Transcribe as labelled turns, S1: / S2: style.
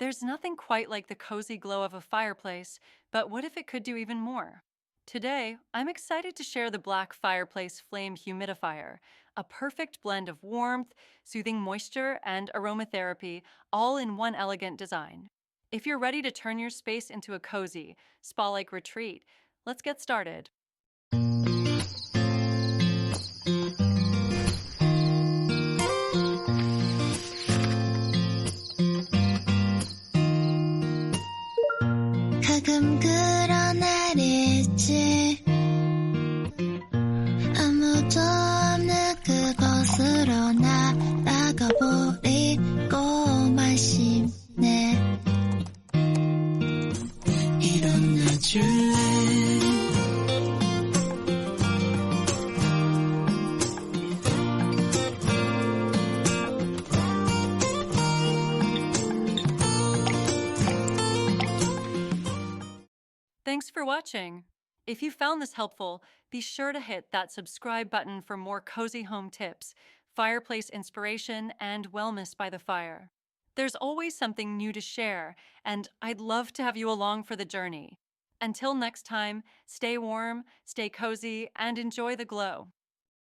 S1: There's nothing quite like the cozy glow of a fireplace, but what if it could do even more? Today, I'm excited to share the Black Fireplace Flame Humidifier, a perfect blend of warmth, soothing moisture, and aromatherapy, all in one elegant design. If you're ready to turn your space into a cozy, spa like retreat, let's get started.
S2: 가끔 그런 날이 있지 아무도 없는 그곳으로 날아가 버리고만 싶네 일어나 줄래
S1: Thanks for watching. If you found this helpful, be sure to hit that subscribe button for more cozy home tips, fireplace inspiration, and wellness by the fire. There's always something new to share, and I'd love to have you along for the journey. Until next time, stay warm, stay cozy, and enjoy the glow.